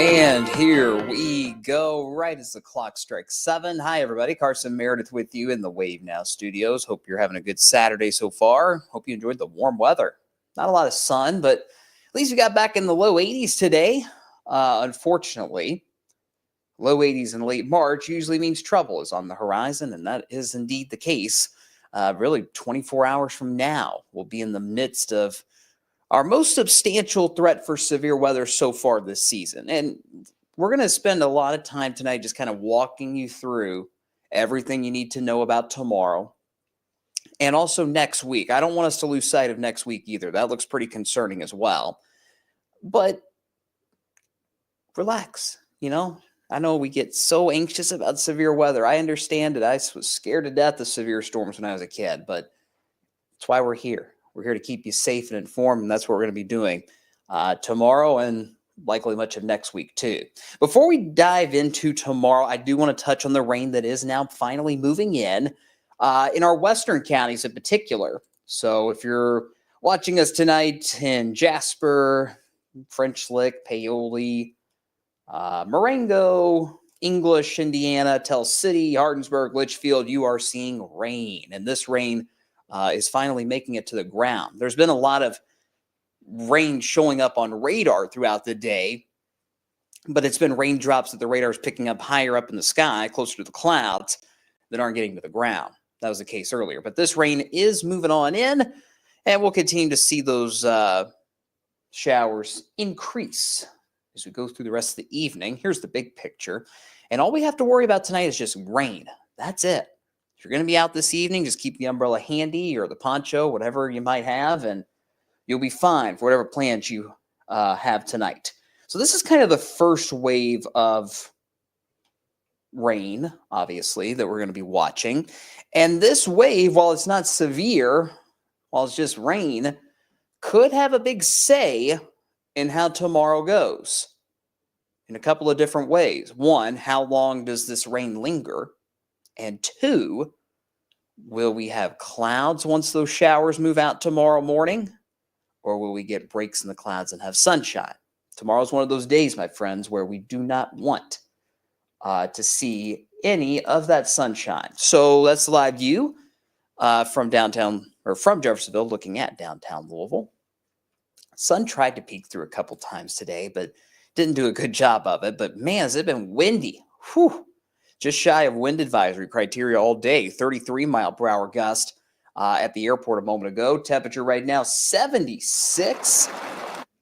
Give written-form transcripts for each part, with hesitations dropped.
And here we go, right as the clock strikes 7. Hi, everybody. Carson Meredith with you in the Wave Now studios. Hope you're having a good Saturday so far. Hope you enjoyed the warm weather. Not a lot of sun, but at least we got back in the low 80s today. Unfortunately, low 80s in late March usually means trouble is on the horizon, and that is indeed the case. Really, 24 hours from now, we'll be in the midst of our most substantial threat for severe weather so far this season. And we're going to spend a lot of time tonight just kind of walking you through everything you need to know about tomorrow and also next week. I don't want us to lose sight of next week either. That looks pretty concerning as well. But relax, I know we get so anxious about severe weather. I understand it. I was scared to death of severe storms when I was a kid, but that's why we're here. We're here to keep you safe and informed, and that's what we're going to be doing tomorrow and likely much of next week too. Before we dive into tomorrow, I do want to touch on the rain that is now finally moving in our western counties in particular. So if you're watching us tonight in Jasper, French Lick, Paoli, Marengo, English, Indiana, Tell City, Hardinsburg, Litchfield, you are seeing rain. And this rain is finally making it to the ground. There's been a lot of rain showing up on radar throughout the day, but it's been raindrops that the radar is picking up higher up in the sky, closer to the clouds, that aren't getting to the ground. That was the case earlier. But this rain is moving on in, and we'll continue to see those showers increase as we go through the rest of the evening. Here's the big picture. And all we have to worry about tonight is just rain. That's it. If you're going to be out this evening, just keep the umbrella handy or the poncho, whatever you might have, and you'll be fine for whatever plans you have tonight. So this is kind of the first wave of rain, obviously, that we're going to be watching. And this wave, while it's not severe, while it's just rain, could have a big say in how tomorrow goes in a couple of different ways. One, how long does this rain linger? And two, will we have clouds once those showers move out tomorrow morning? Or will we get breaks in the clouds and have sunshine? Tomorrow's one of those days, my friends, where we do not want to see any of that sunshine. So that's the live view from downtown, or from Jeffersonville, looking at downtown Louisville. Sun tried to peek through a couple times today, but didn't do a good job of it. But man, has it been windy. Whew. Just shy of wind advisory criteria all day. 33 mile per hour gust at the airport a moment ago. Temperature right now 76.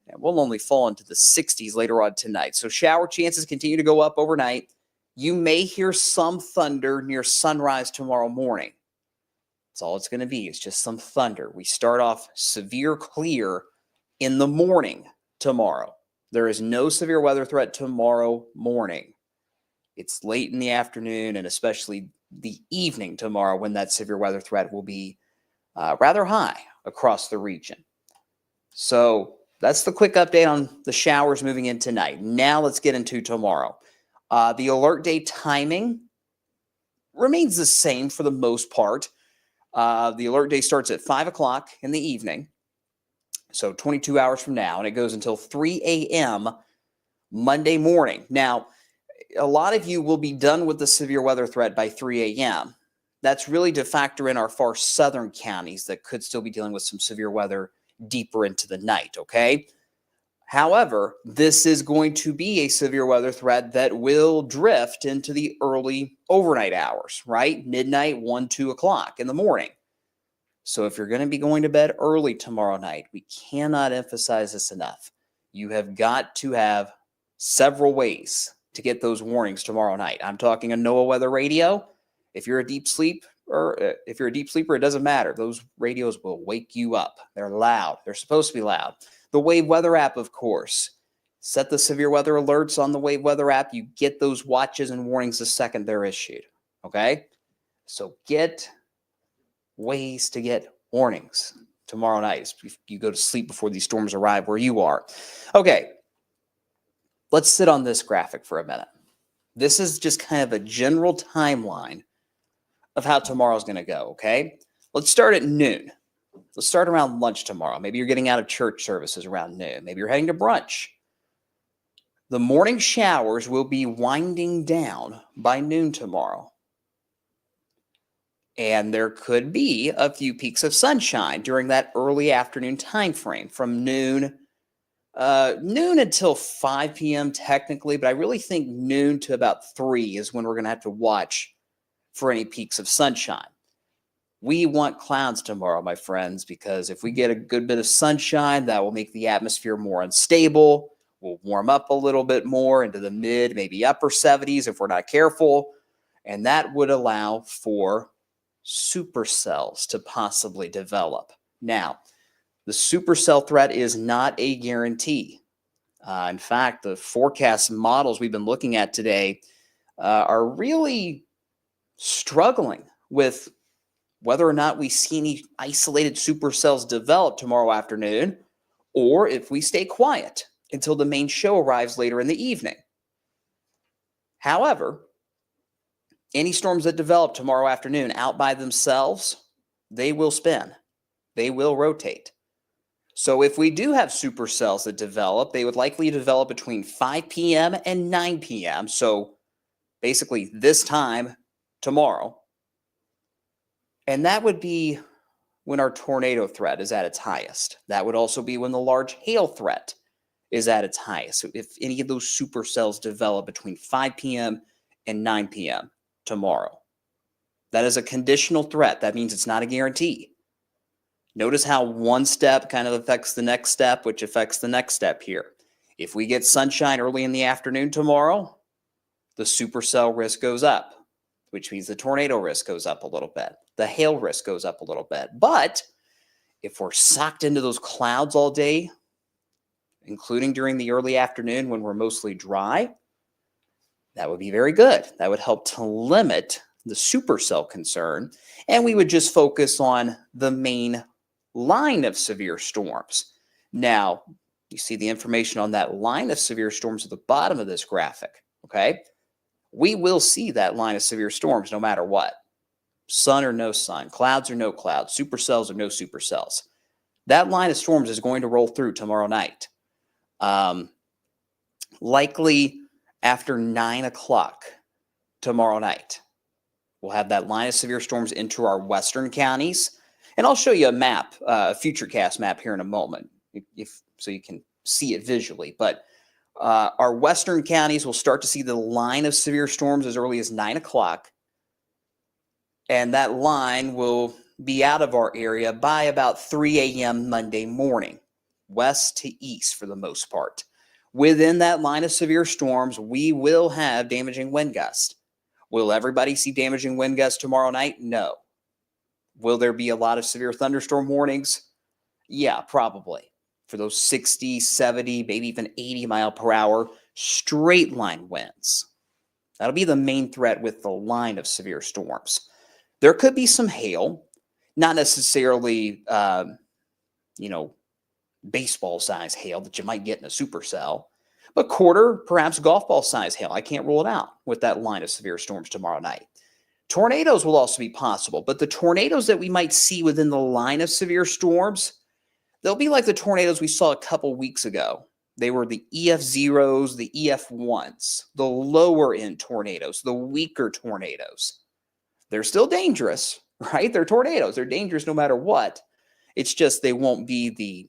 And we'll only fall into the 60s later on tonight. So shower chances continue to go up overnight. You may hear some thunder near sunrise tomorrow morning. That's all it's going to be. It's just some thunder. We start off severe clear in the morning tomorrow. There is no severe weather threat tomorrow morning. It's late in the afternoon and especially the evening tomorrow when that severe weather threat will be rather high across the region. So that's the quick update on the showers moving in tonight. Now let's get into tomorrow. The alert day timing remains the same for the most part. The alert day starts at 5 o'clock in the evening, so 22 hours from now, and it goes until 3 a.m. Monday morning. Now, a lot of you will be done with the severe weather threat by 3 a.m. That's really to factor in our far southern counties that could still be dealing with some severe weather deeper into the night, okay? However, this is going to be a severe weather threat that will drift into the early overnight hours, right? Midnight, 1, 2 o'clock in the morning. So if you're going to be going to bed early tomorrow night, we cannot emphasize this enough. You have got to have several ways to get those warnings tomorrow night. I'm talking a NOAA weather radio. If you're a deep sleeper, it doesn't matter. Those radios will wake you up. They're loud. They're supposed to be loud. The Wave Weather app, of course. Set the severe weather alerts on the Wave Weather app. You get those watches and warnings the second they're issued. Okay? So get ways to get warnings. tomorrow night. You go to sleep before these storms arrive where you are. Okay, let's sit on this graphic for a minute. This is just kind of a general timeline of how tomorrow's going to go, okay? Let's start at noon. Let's start around lunch tomorrow. Maybe you're getting out of church services around noon. Maybe you're heading to brunch. The morning showers will be winding down by noon tomorrow. And there could be a few peaks of sunshine during that early afternoon time frame from noon until 5 p.m. technically, but I really think noon to about 3 is when we're going to have to watch for any peaks of sunshine. We want clouds tomorrow, my friends, because if we get a good bit of sunshine, that will make the atmosphere more unstable. We'll warm up a little bit more into the mid, maybe upper 70s if we're not careful. And that would allow for supercells to possibly develop. Now, the supercell threat is not a guarantee. In fact, the forecast models we've been looking at today are really struggling with whether or not we see any isolated supercells develop tomorrow afternoon, or if we stay quiet until the main show arrives later in the evening. However, any storms that develop tomorrow afternoon out by themselves, they will spin. They will rotate. So if we do have supercells that develop, they would likely develop between 5 p.m. and 9 p.m. So basically this time tomorrow. And that would be when our tornado threat is at its highest. That would also be when the large hail threat is at its highest. So if any of those supercells develop between 5 p.m. and 9 p.m. tomorrow. That is a conditional threat. That means it's not a guarantee. Notice how one step kind of affects the next step, which affects the next step here. If we get sunshine early in the afternoon tomorrow, the supercell risk goes up, which means the tornado risk goes up a little bit. The hail risk goes up a little bit. But if we're socked into those clouds all day, including during the early afternoon when we're mostly dry, that would be very good. That would help to limit the supercell concern, and we would just focus on the main line of severe storms. Now, you see the information on that line of severe storms at the bottom of this graphic, okay? We will see that line of severe storms no matter what. Sun or no sun, clouds or no clouds, supercells or no supercells. That line of storms is going to roll through tomorrow night. Likely after 9 o'clock tomorrow night. We'll have that line of severe storms into our western counties. And I'll show you a map, a Futurecast map here in a moment, so you can see it visually. But our western counties will start to see the line of severe storms as early as 9 o'clock. And that line will be out of our area by about 3 a.m. Monday morning, west to east for the most part. Within that line of severe storms, we will have damaging wind gusts. Will everybody see damaging wind gusts tomorrow night? No. Will there be a lot of severe thunderstorm warnings? Yeah, probably. For those 60, 70, maybe even 80 mile per hour straight line winds. That'll be the main threat with the line of severe storms. There could be some hail, not necessarily, baseball size hail that you might get in a supercell, but quarter, perhaps golf ball size hail. I can't rule it out with that line of severe storms tomorrow night. Tornadoes will also be possible, but the tornadoes that we might see within the line of severe storms, they'll be like the tornadoes we saw a couple weeks ago. They were the EF0s, the EF1s, the lower end tornadoes, the weaker tornadoes. They're still dangerous, right? They're tornadoes. They're dangerous no matter what. It's just they won't be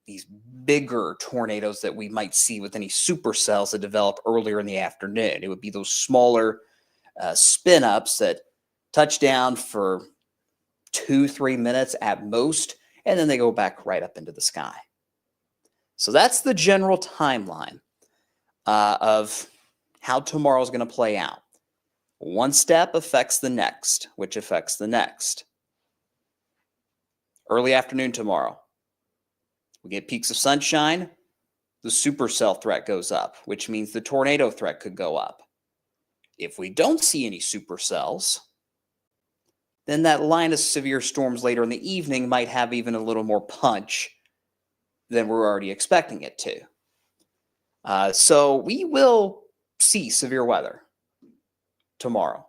these bigger tornadoes that we might see with any supercells that develop earlier in the afternoon. It would be those smaller spin-ups that touch down for 2-3 minutes at most, and then they go back right up into the sky. So that's the general timeline of how tomorrow is going to play out. One step affects the next, which affects the next. Early afternoon tomorrow, we get peaks of sunshine, the supercell threat goes up, which means the tornado threat could go up. If we don't see any supercells, then that line of severe storms later in the evening might have even a little more punch than we're already expecting it to. So we will see severe weather tomorrow.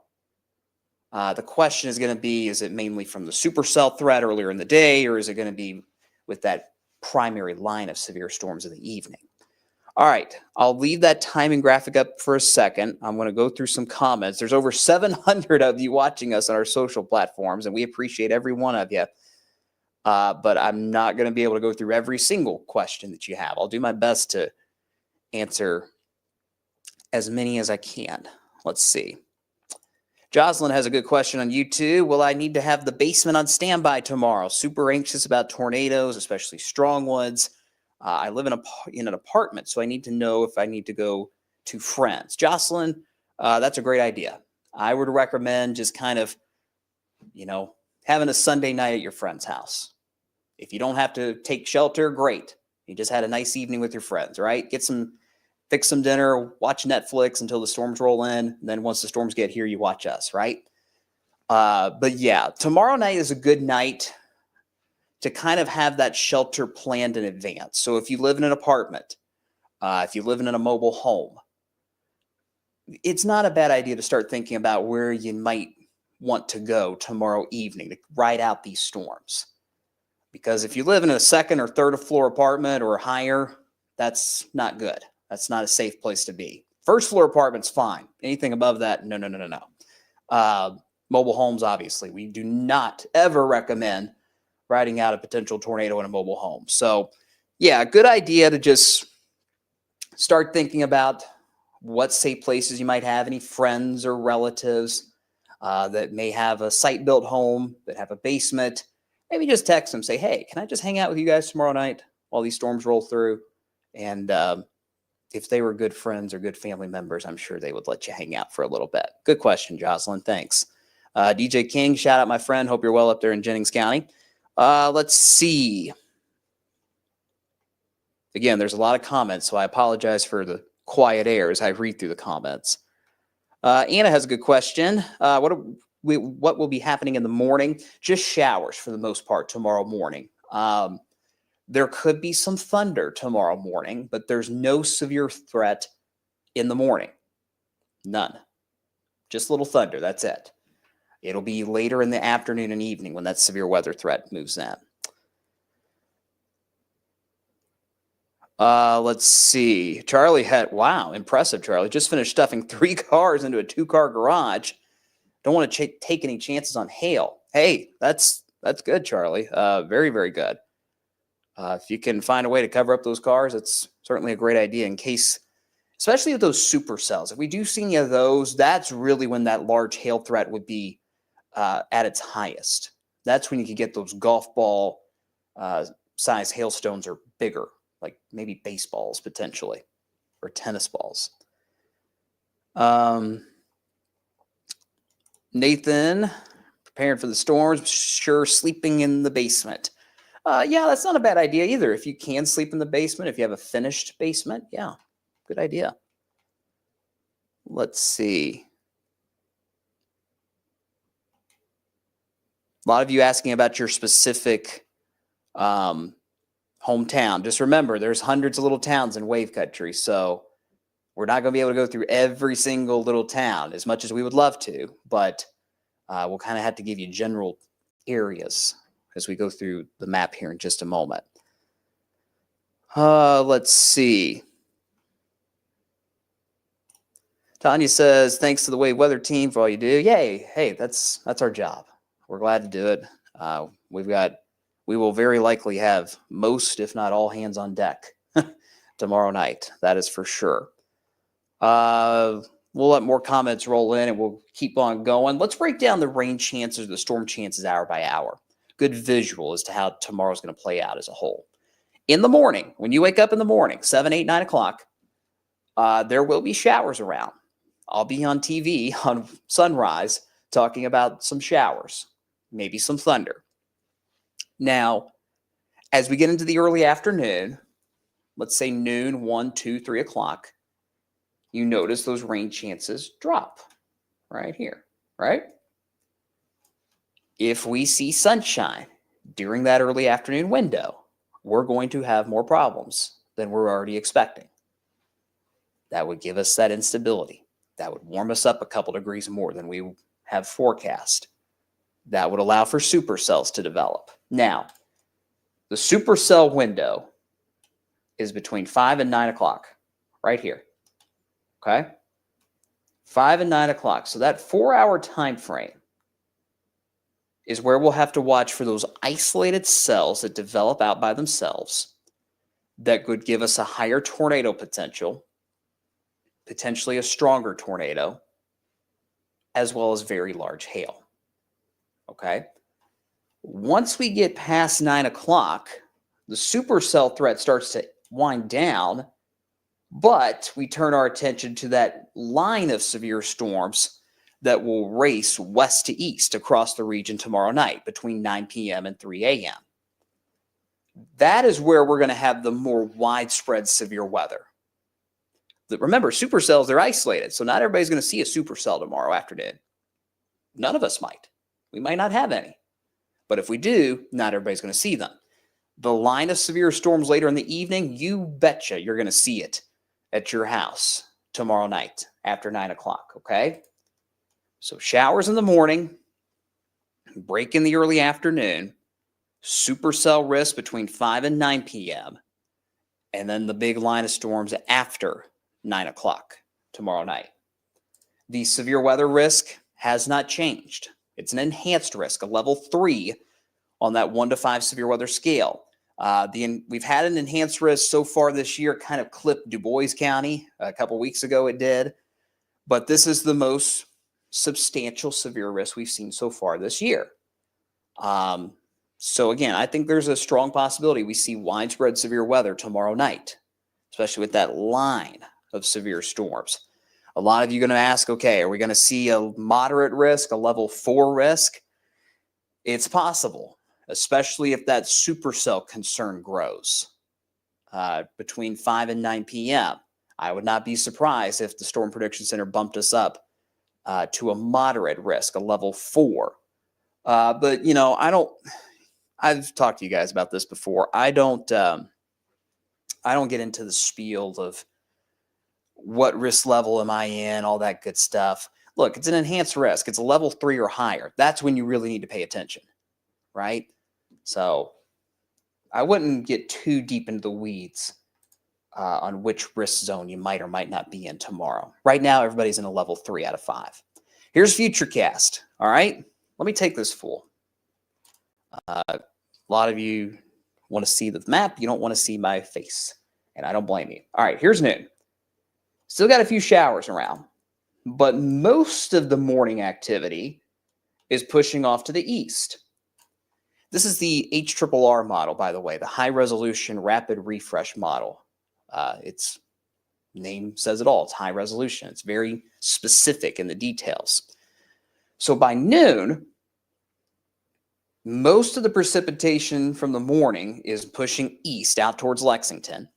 The question is going to be, is it mainly from the supercell threat earlier in the day, or is it going to be with that primary line of severe storms in the evening? All right, I'll leave that timing graphic up for a second. I'm going to go through some comments. There's over 700 of you watching us on our social platforms, and we appreciate every one of you. But I'm not going to be able to go through every single question that you have. I'll do my best to answer as many as I can. Let's see. Jocelyn has a good question on YouTube. Will I need to have the basement on standby tomorrow? Super anxious about tornadoes, especially strong ones. I live in an apartment, so I need to know if I need to go to friends. Jocelyn, that's a great idea. I would recommend just kind of, having a Sunday night at your friend's house. If you don't have to take shelter, great. You just had a nice evening with your friends, right? Fix some dinner, watch Netflix until the storms roll in. And then once the storms get here, you watch us, right? But yeah, tomorrow night is a good night to kind of have that shelter planned in advance. So if you live in an apartment, if you live in a mobile home, it's not a bad idea to start thinking about where you might want to go tomorrow evening to ride out these storms. Because if you live in a second or third floor apartment or higher, that's not good. That's not a safe place to be. First floor apartment's fine. Anything above that, no. Mobile homes, obviously. We do not ever recommend riding out a potential tornado in a mobile home. So, yeah, good idea to just start thinking about what safe places you might have, any friends or relatives that may have a site-built home, that have a basement. Maybe just text them, say, hey, can I just hang out with you guys tomorrow night while these storms roll through? And if they were good friends or good family members, I'm sure they would let you hang out for a little bit. Good question, Jocelyn. Thanks. DJ King, shout out my friend. Hope you're well up there in Jennings County. Let's see. Again, there's a lot of comments, so I apologize for the quiet air as I read through the comments. Anna has a good question. What will be happening in the morning? Just showers for the most part tomorrow morning. There could be some thunder tomorrow morning, but there's no severe threat in the morning. None. Just a little thunder. That's it. It'll be later in the afternoon and evening when that severe weather threat moves in. Let's see. Charlie wow, impressive, Charlie. Just finished stuffing 3 cars into a 2-car garage. Don't want to take any chances on hail. Hey, that's good, Charlie. Very, very good. If you can find a way to cover up those cars, it's certainly a great idea in case, especially with those supercells. If we do see any of those, that's really when that large hail threat would be at its highest. That's when you could get those golf ball size hailstones or bigger, like maybe baseballs potentially, or tennis balls. Nathan, preparing for the storms, sure, sleeping in the basement. Yeah, that's not a bad idea either. If you can sleep in the basement, if you have a finished basement, yeah, good idea. Let's see. A lot of you asking about your specific hometown. Just remember, there's hundreds of little towns in Wave Country, so we're not going to be able to go through every single little town as much as we would love to, but we'll kind of have to give you general areas as we go through the map here in just a moment. Let's see. Tanya says, thanks to the Wave Weather team for all you do. Yay. Hey, that's our job. We're glad to do it. We will very likely have most, if not all, hands on deck tomorrow night. That is for sure. We'll let more comments roll in and we'll keep on going. Let's break down the rain chances, the storm chances hour by hour. Good visual as to how tomorrow's going to play out as a whole. In the morning, when you wake up in the morning, 7, 8, 9 o'clock, there will be showers around. I'll be on TV on Sunrise talking about some showers, maybe some thunder. Now, as we get into the early afternoon, let's say noon, 1, 2, 3 o'clock, you notice those rain chances drop right here, right? If we see sunshine during that early afternoon window, we're going to have more problems than we're already expecting. That would give us that instability. That would warm us up a couple degrees more than we have forecast. That would allow for supercells to develop. Now, the supercell window is between 5 and 9 o'clock, right here. Okay? 5 and 9 o'clock. So that 4-hour time frame is where we'll have to watch for those isolated cells that develop out by themselves that could give us a higher tornado potential, potentially a stronger tornado, as well as very large hail. Okay? Once we get past 9 o'clock, the supercell threat starts to wind down, but we turn our attention to that line of severe storms that will race west to east across the region tomorrow night between 9 p.m. and 3 a.m. That is where we're going to have the more widespread severe weather. Remember, supercells, they're isolated, so not everybody's going to see a supercell tomorrow afternoon. None of us might. We might not have any. But if we do, not everybody's going to see them. The line of severe storms later in the evening, you betcha you're going to see it at your house tomorrow night after 9 o'clock, okay? So showers in the morning, break in the early afternoon, supercell risk between 5 and 9 p.m., and then the big line of storms after 9 o'clock tomorrow night. The severe weather risk has not changed. It's an enhanced risk, a level 3 on that 1 to 5 severe weather scale. We've had an enhanced risk so far this year, kind of clipped Du Bois County. A couple weeks ago it did. But this is the most substantial severe risk we've seen so far this year. So again, I think there's a strong possibility we see widespread severe weather tomorrow night, especially with that line of severe storms. A lot of you are going to ask, okay, are we going to see a moderate risk, a level 4 risk? It's possible, especially if that supercell concern grows between 5 and 9 p.m. I would not be surprised if the Storm Prediction Center bumped us up to a moderate risk, a level 4. But, you know, I've talked to you guys about this before. I don't get into the spiel of what risk level am I in, all that good stuff. Look, it's an enhanced risk. It's a level 3 or higher. That's when you really need to pay attention, right? So I wouldn't get too deep into the weeds on which risk zone you might or might not be in tomorrow. Right now, everybody's in a level 3 out of 5. Here's Futurecast, all right? Let me take this fool. A lot of you want to see the map. You don't want to see my face, and I don't blame you. All right, here's noon. Still got a few showers around, but most of the morning activity is pushing off to the east. This is the HRRR model, by the way, the high resolution rapid refresh model. Its name says it all. It's high resolution. It's very specific in the details. So by noon, most of the precipitation from the morning is pushing east out towards Lexington.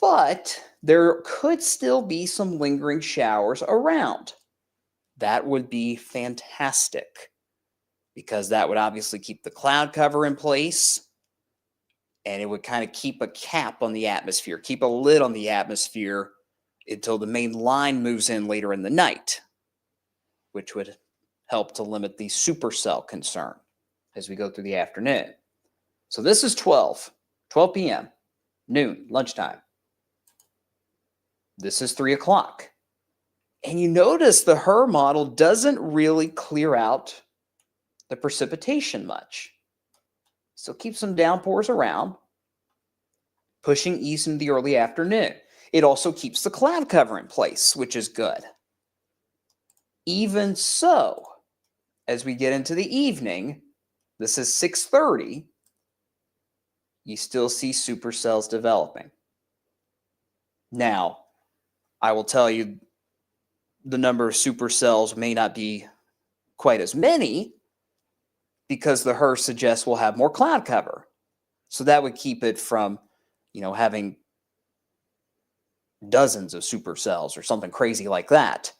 But there could still be some lingering showers around. That would be fantastic because that would obviously keep the cloud cover in place and it would kind of keep a cap on the atmosphere, keep a lid on the atmosphere until the main line moves in later in the night, which would help to limit the supercell concern as we go through the afternoon. So this is 12 p.m., noon, lunchtime. This is 3 o'clock. And you notice the HRRR model doesn't really clear out the precipitation much. So keep some downpours around, pushing east in the early afternoon. It also keeps the cloud cover in place, which is good. Even so, as we get into the evening, this is 6:30, you still see supercells developing. Now, I will tell you the number of supercells may not be quite as many because the HRRR suggests we'll have more cloud cover. So that would keep it from, having dozens of supercells or something crazy like that.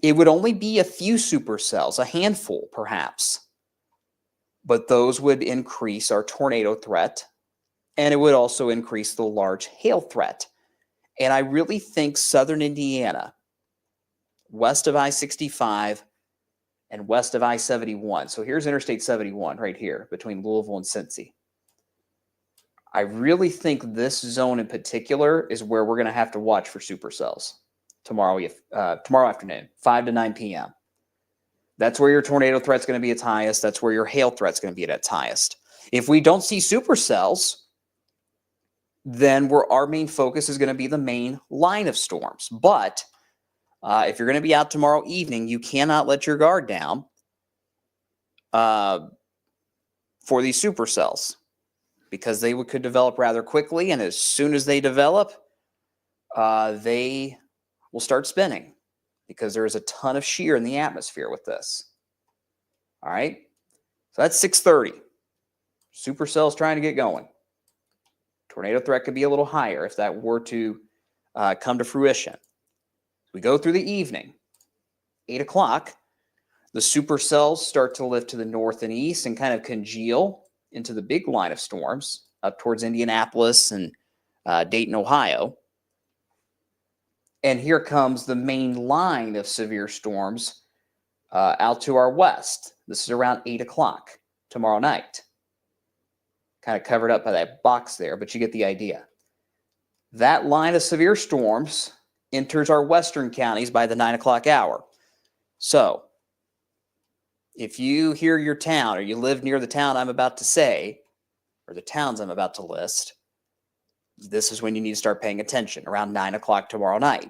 It would only be a few supercells, a handful perhaps, but those would increase our tornado threat, and it would also increase the large hail threat. And I really think southern Indiana, west of I-65 and west of I-71. So here's Interstate 71 right here between Louisville and Cincy. I really think this zone in particular is where we're going to have to watch for supercells tomorrow afternoon, 5 to 9 p.m. That's where your tornado threat's going to be its highest. That's where your hail threat's going to be at its highest. If we don't see supercells, then our main focus is going to be the main line of storms. But if you're going to be out tomorrow evening, you cannot let your guard down for these supercells, because they could develop rather quickly. And as soon as they develop, they will start spinning, because there is a ton of shear in the atmosphere with this. All right. So that's 6:30. Supercells trying to get going. Tornado threat could be a little higher if that were to come to fruition. We go through the evening. 8 o'clock, the supercells start to lift to the north and east and kind of congeal into the big line of storms up towards Indianapolis and Dayton, Ohio. And here comes the main line of severe storms out to our west. This is around 8 o'clock tomorrow night. Kind of covered up by that box there, but you get the idea. That line of severe storms enters our western counties by the 9 o'clock hour. So if you hear your town, or you live near the town I'm about to say, or the towns I'm about to list, this is when you need to start paying attention, around 9 o'clock tomorrow night.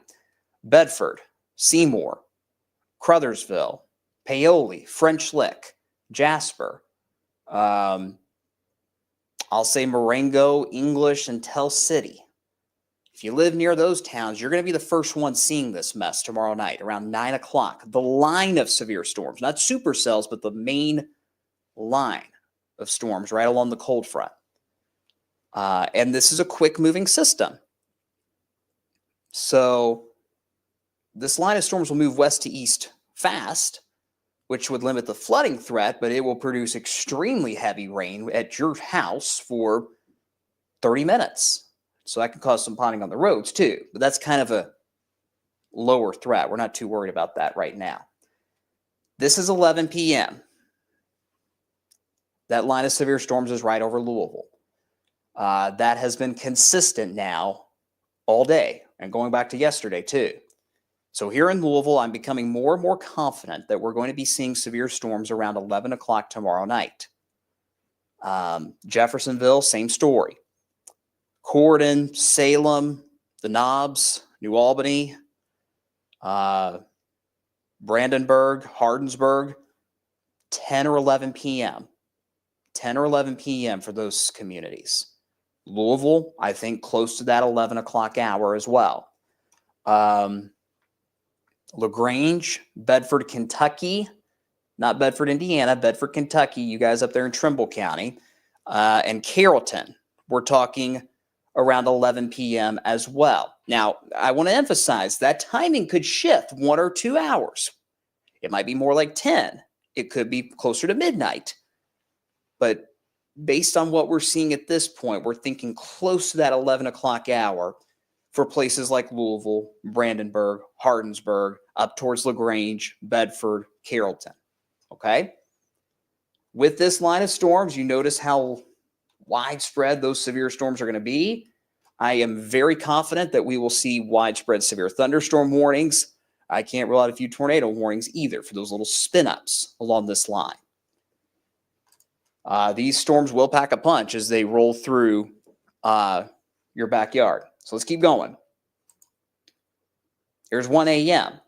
Bedford, Seymour, Crothersville, Paoli, French Lick, Jasper, I'll say Marengo, English, and Tell City. If you live near those towns, you're going to be the first one seeing this mess tomorrow night around 9 o'clock. The line of severe storms, not supercells, but the main line of storms right along the cold front. And this is a quick moving system. So this line of storms will move west to east fast, which would limit the flooding threat, but it will produce extremely heavy rain at your house for 30 minutes. So that can cause some ponding on the roads too, but that's kind of a lower threat. We're not too worried about that right now. This is 11 p.m. That line of severe storms is right over Louisville. That has been consistent now all day, and going back to yesterday too. So here in Louisville, I'm becoming more and more confident that we're going to be seeing severe storms around 11 o'clock tomorrow night. Jeffersonville, same story. Corydon, Salem, the Knobs, New Albany, Brandenburg, Hardinsburg, 10 or 11 p.m. 10 or 11 p.m. for those communities. Louisville, I think close to that 11 o'clock hour as well. LaGrange, Bedford, Kentucky, not Bedford, Indiana, Bedford, Kentucky, you guys up there in Trimble County, and Carrollton, we're talking around 11 p.m. as well. Now, I want to emphasize that timing could shift 1 or 2 hours. It might be more like 10. It could be closer to midnight. But based on what we're seeing at this point, we're thinking close to that 11 o'clock hour for places like Louisville, Brandenburg, Hardinsburg, up towards LaGrange, Bedford, Carrollton. Okay? With this line of storms, you notice how widespread those severe storms are going to be. I am very confident that we will see widespread severe thunderstorm warnings. I can't rule out a few tornado warnings either for those little spin-ups along this line. These storms will pack a punch as they roll through your backyard. So let's keep going. Here's 1 a.m.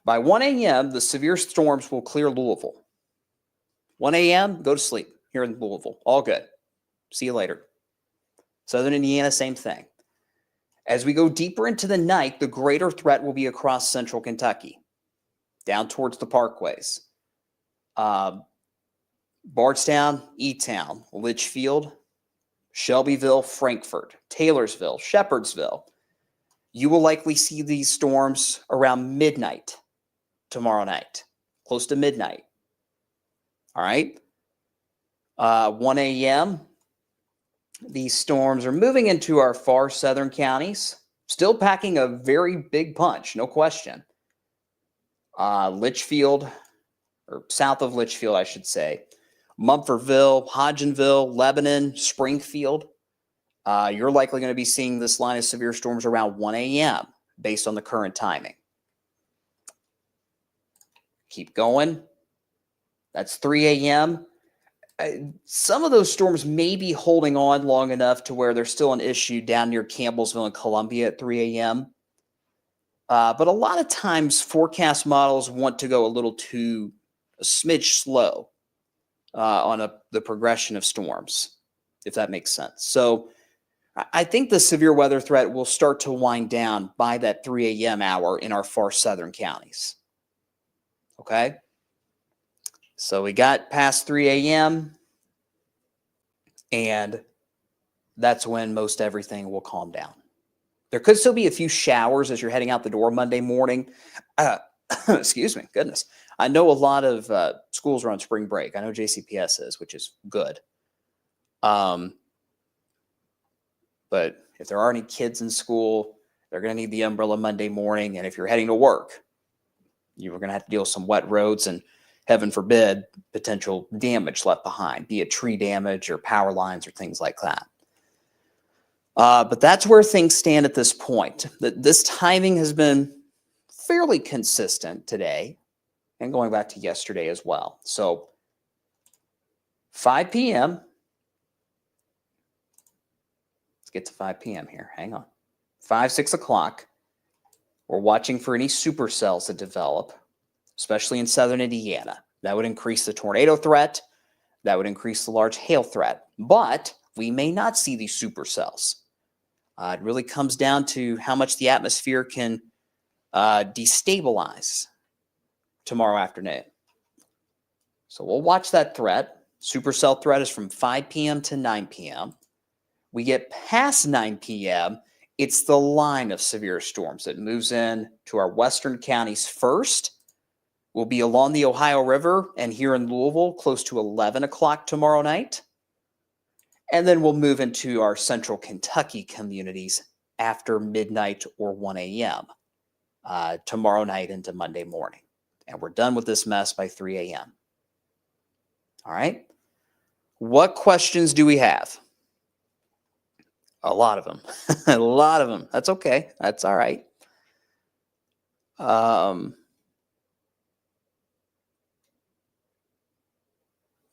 By 1 a.m., the severe storms will clear Louisville. 1 a.m., go to sleep here in Louisville. All good. See you later. Southern Indiana, same thing. As we go deeper into the night, the greater threat will be across central Kentucky, down towards the parkways. Bardstown, E-Town, Litchfield, Shelbyville, Frankfort, Taylorsville, Shepherdsville. You will likely see these storms around midnight tomorrow night, close to midnight. All right? 1 a.m., these storms are moving into our far southern counties, still packing a very big punch, no question. Litchfield, or south of Litchfield, I should say, Mumfordville, Hodgenville, Lebanon, Springfield. You're likely going to be seeing this line of severe storms around 1 a.m. based on the current timing. Keep going. That's 3 a.m. Some of those storms may be holding on long enough to where there's still an issue down near Campbellsville and Columbia at 3 a.m. But a lot of times forecast models want to go a smidge slow on the progression of storms, if that makes sense. So I think the severe weather threat will start to wind down by that 3 a.m. hour in our far southern counties. Okay? So we got past 3 a.m., and that's when most everything will calm down. There could still be a few showers as you're heading out the door Monday morning. Excuse me, goodness. I know a lot of schools are on spring break. I know JCPS is, which is good. But if there are any kids in school, they're going to need the umbrella Monday morning. And if you're heading to work, you're going to have to deal with some wet roads and, heaven forbid, potential damage left behind, be it tree damage or power lines or things like that. But that's where things stand at this point. This timing has been fairly consistent today and going back to yesterday as well. So 5 p.m. Let's get to 5 p.m. here. Hang on. 5, 6 o'clock. We're watching for any supercells to develop, especially in southern Indiana. That would increase the tornado threat. That would increase the large hail threat. But we may not see these supercells. It really comes down to how much the atmosphere can destabilize tomorrow afternoon. So we'll watch that threat. Supercell threat is from 5 p.m. to 9 p.m. We get past 9 p.m., it's the line of severe storms that moves in to our western counties first. We'll be along the Ohio River and here in Louisville close to 11 o'clock tomorrow night. And then we'll move into our central Kentucky communities after midnight or 1 a.m. Tomorrow night into Monday morning. And we're done with this mess by 3 a.m. All right. What questions do we have? A lot of them. A lot of them. That's okay. That's all right.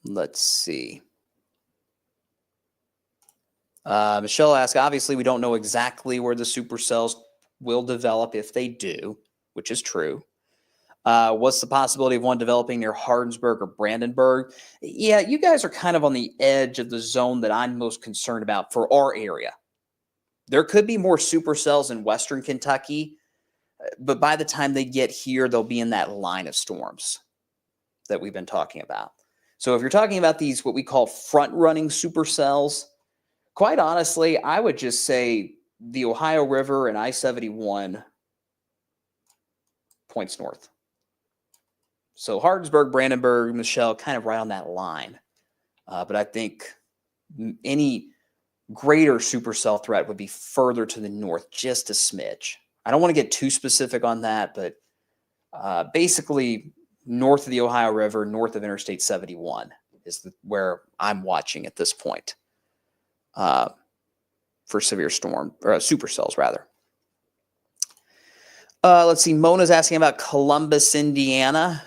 Let's see. Michelle asked, obviously, we don't know exactly where the supercells will develop if they do, which is true. What's the possibility of one developing near Hardinsburg or Brandenburg? Yeah, you guys are kind of on the edge of the zone that I'm most concerned about for our area. There could be more supercells in western Kentucky, but by the time they get here, they'll be in that line of storms that we've been talking about. So if you're talking about these, what we call front-running supercells, quite honestly, I would just say the Ohio River and I-71 points north. So Hardinsburg, Brandenburg, Michelle, kind of right on that line. But I think any greater supercell threat would be further to the north, just a smidge. I don't want to get too specific on that, but basically north of the Ohio River, north of Interstate 71 is where I'm watching at this point for severe storm, or supercells rather. Let's see. Mona's asking about Columbus, Indiana.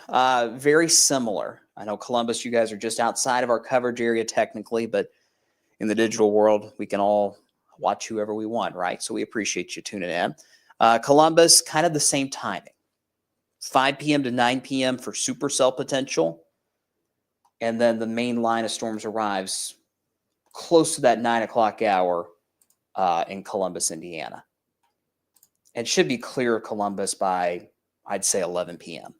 Very similar. I know Columbus, you guys are just outside of our coverage area technically, but in the digital world, we can all watch whoever we want, right? So we appreciate you tuning in. Columbus, kind of the same timing. 5 p.m. to 9 p.m. for supercell potential. And then the main line of storms arrives close to that 9 o'clock hour in Columbus, Indiana. It should be clear of Columbus by, I'd say, 11 p.m.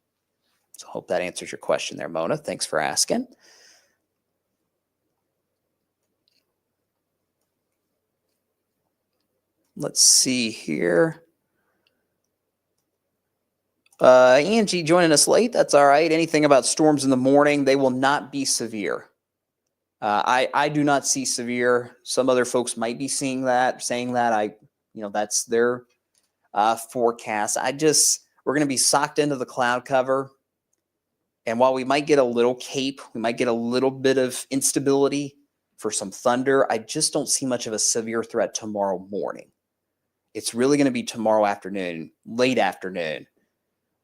So hope that answers your question there, Mona. Thanks for asking. Let's see here. Angie joining us late. That's all right. Anything about storms in the morning, they will not be severe. I do not see severe. Some other folks might be seeing that, saying that. That's their forecast. We're going to be socked into the cloud cover. And while we might get a little cape, we might get a little bit of instability for some thunder, I just don't see much of a severe threat tomorrow morning. It's really going to be tomorrow afternoon, late afternoon,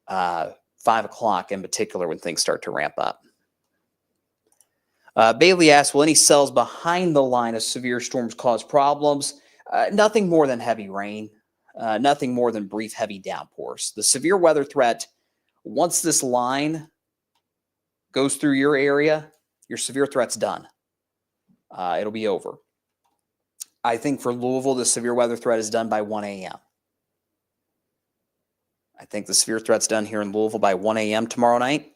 5 o'clock in particular, when things start to ramp up. Bailey asks, will any cells behind the line of severe storms cause problems? Nothing more than heavy rain, nothing more than brief heavy downpours. The severe weather threat, once this line goes through your area, your severe threat's done. It'll be over. I think for Louisville, the severe weather threat is done by 1 a.m. I think the severe threat's done here in Louisville by 1 a.m. tomorrow night.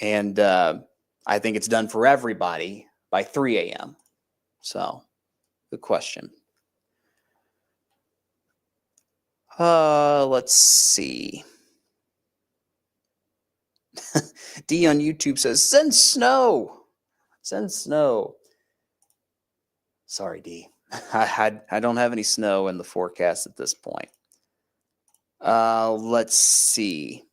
And I think it's done for everybody by 3 a.m. So, good question. Let's see. D on YouTube says, send snow. Send snow. Sorry, D. I don't have any snow in the forecast at this point. Let's see.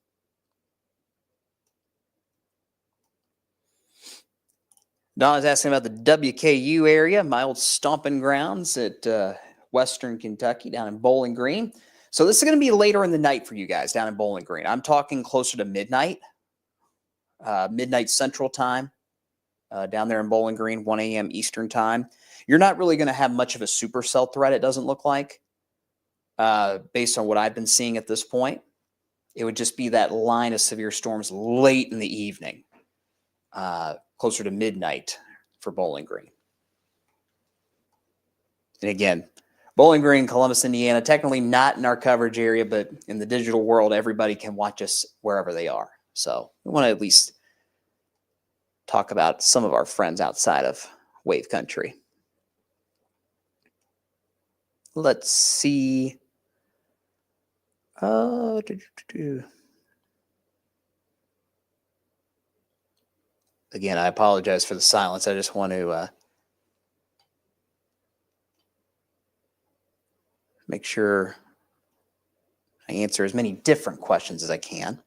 Don is asking about the WKU area, my old stomping grounds at Western Kentucky down in Bowling Green. So this is going to be later in the night for you guys down in Bowling Green. I'm talking closer to midnight, midnight Central Time down there in Bowling Green, 1 a.m. Eastern Time. You're not really going to have much of a supercell threat, it doesn't look like, based on what I've been seeing at this point. It would just be that line of severe storms late in the evening, closer to midnight for Bowling Green. And again, Bowling Green, Columbus, Indiana, technically not in our coverage area, but in the digital world, everybody can watch us wherever they are. So we want to at least talk about some of our friends outside of Wave Country. Let's see. Again, I apologize for the silence. I just want to make sure I answer as many different questions as I can.